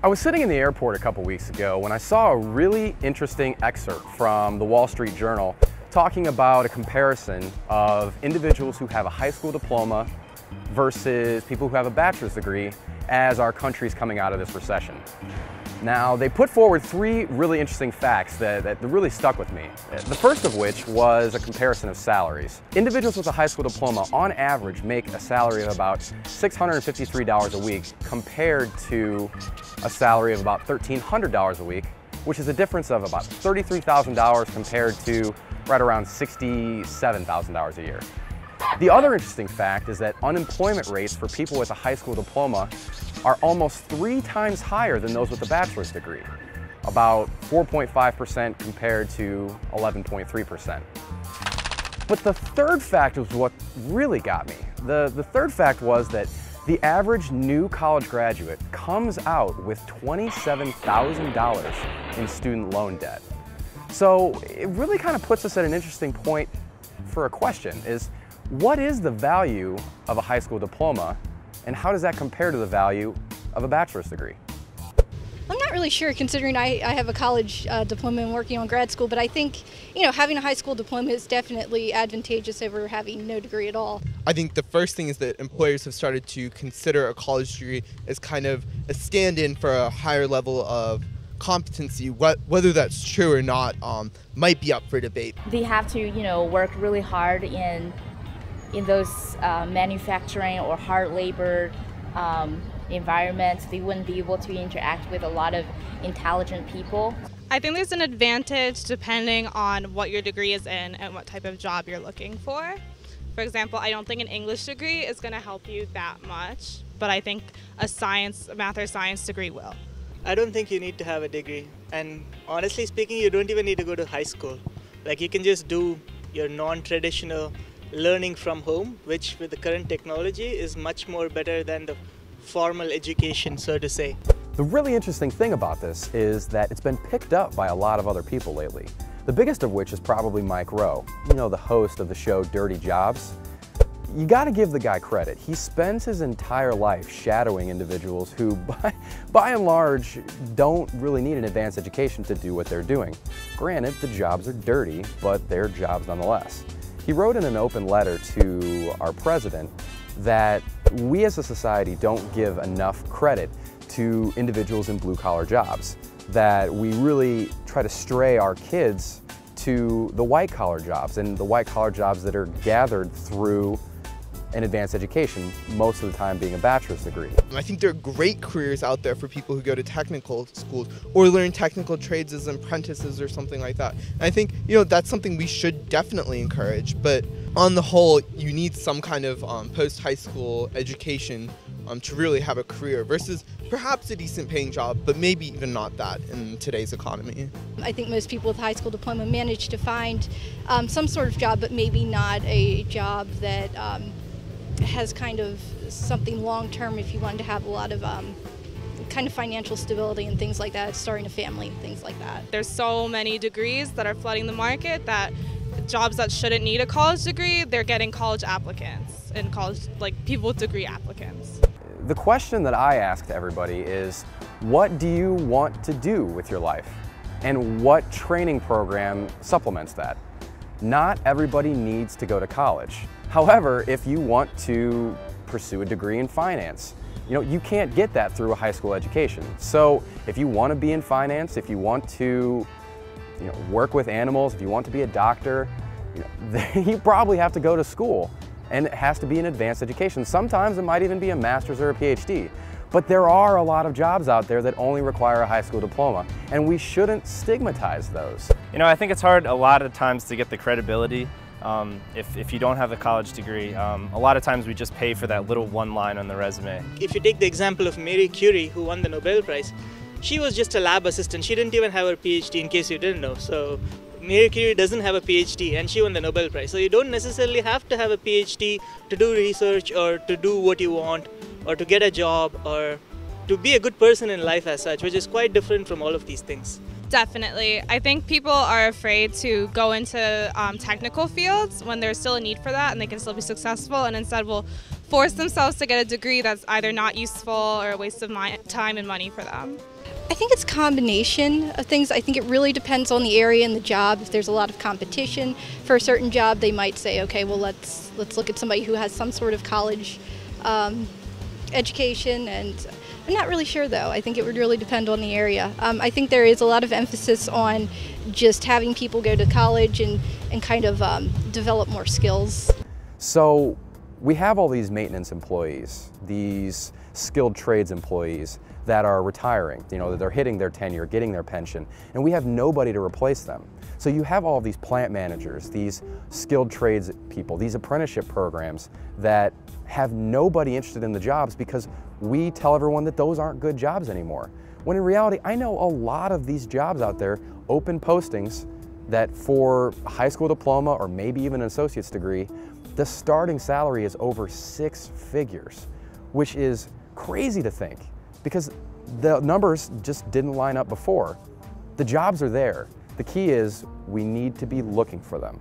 I was sitting in the airport a couple weeks ago when I saw a really interesting excerpt from the Wall Street Journal talking about a comparison of individuals who have a high school diploma versus people who have a bachelor's degree as our country's coming out of this recession. Now, they put forward three really interesting facts that really stuck with me. The first of which was a comparison of salaries. Individuals with a high school diploma, on average, make a salary of about $653 a week compared to a salary of about $1,300 a week, which is a difference of about $33,000 compared to right around $67,000 a year. The other interesting fact is that unemployment rates for people with a high school diploma are almost 3 times higher than those with a bachelor's degree, about 4.5% compared to 11.3%. But the third fact was what really got me. The third fact was that the average new college graduate comes out with $27,000 in student loan debt. So it really kind of puts us at an interesting point for a question is, what is the value of a high school diploma, and how does that compare to the value of a bachelor's degree? I'm not really sure, considering I have a college diploma and working on grad school, but I think, having a high school diploma is definitely advantageous over having no degree at all. I think the first thing is that employers have started to consider a college degree as kind of a stand-in for a higher level of competency. Whether that's true or not might be up for debate. They have to, work really hard in those manufacturing or hard labor environments. They wouldn't be able to interact with a lot of intelligent people. I think there's an advantage depending on what your degree is in and what type of job you're looking for. For example, I don't think an English degree is going to help you that much, but I think a math or science degree will. I don't think you need to have a degree, and honestly speaking, you don't even need to go to high school. Like, you can just do your non-traditional learning from home, which with the current technology is much more better than the formal education, so to say. The really interesting thing about this is that it's been picked up by a lot of other people lately. The biggest of which is probably Mike Rowe, the host of the show Dirty Jobs. You gotta give the guy credit. He spends his entire life shadowing individuals who, by and large, don't really need an advanced education to do what they're doing. Granted, the jobs are dirty, but they're jobs nonetheless. He wrote in an open letter to our president that we as a society don't give enough credit to individuals in blue-collar jobs, that we really try to stray our kids to the white-collar jobs, and the white-collar jobs that are gathered through an advanced education, most of the time being a bachelor's degree. I think there are great careers out there for people who go to technical schools or learn technical trades as apprentices or something like that. And I think, that's something we should definitely encourage, but on the whole, you need some kind of post-high school education to really have a career versus perhaps a decent paying job, but maybe even not that in today's economy. I think most people with a high school diploma manage to find some sort of job, but maybe not a job that has kind of something long-term if you wanted to have a lot of kind of financial stability and things like that, starting a family and things like that. There's so many degrees that are flooding the market that jobs that shouldn't need a college degree, they're getting college applicants and people with degree applicants. The question that I ask to everybody is, what do you want to do with your life? And what training program supplements that? Not everybody needs to go to college. However, if you want to pursue a degree in finance, you can't get that through a high school education. So if you want to be in finance, if you want to work with animals, if you want to be a doctor, you probably have to go to school, and it has to be an advanced education. Sometimes it might even be a master's or a PhD. But there are a lot of jobs out there that only require a high school diploma, and we shouldn't stigmatize those. I think it's hard a lot of times to get the credibility if you don't have a college degree. A lot of times we just pay for that little one line on the resume. If you take the example of Marie Curie, who won the Nobel Prize, she was just a lab assistant. She didn't even have her PhD, in case you didn't know. So Marie Curie doesn't have a PhD, and she won the Nobel Prize. So you don't necessarily have to have a PhD to do research or to do what you want or to get a job or to be a good person in life as such, which is quite different from all of these things. Definitely. I think people are afraid to go into technical fields when there's still a need for that and they can still be successful, and instead will force themselves to get a degree that's either not useful or a waste of time and money for them. I think it's a combination of things. I think it really depends on the area and the job. If there's a lot of competition for a certain job, they might say, okay, well, let's look at somebody who has some sort of college education. And I'm not really sure, though. I think it would really depend on the area. I think there is a lot of emphasis on just having people go to college and kind of develop more skills. So we have all these maintenance employees, these skilled trades employees that are retiring, that they're hitting their tenure, getting their pension, and we have nobody to replace them. So you have all of these plant managers, these skilled trades people, these apprenticeship programs that have nobody interested in the jobs because we tell everyone that those aren't good jobs anymore. When in reality, I know a lot of these jobs out there, open postings, that for a high school diploma or maybe even an associate's degree, the starting salary is over 6 figures, which is crazy to think because the numbers just didn't line up before. The jobs are there. The key is we need to be looking for them.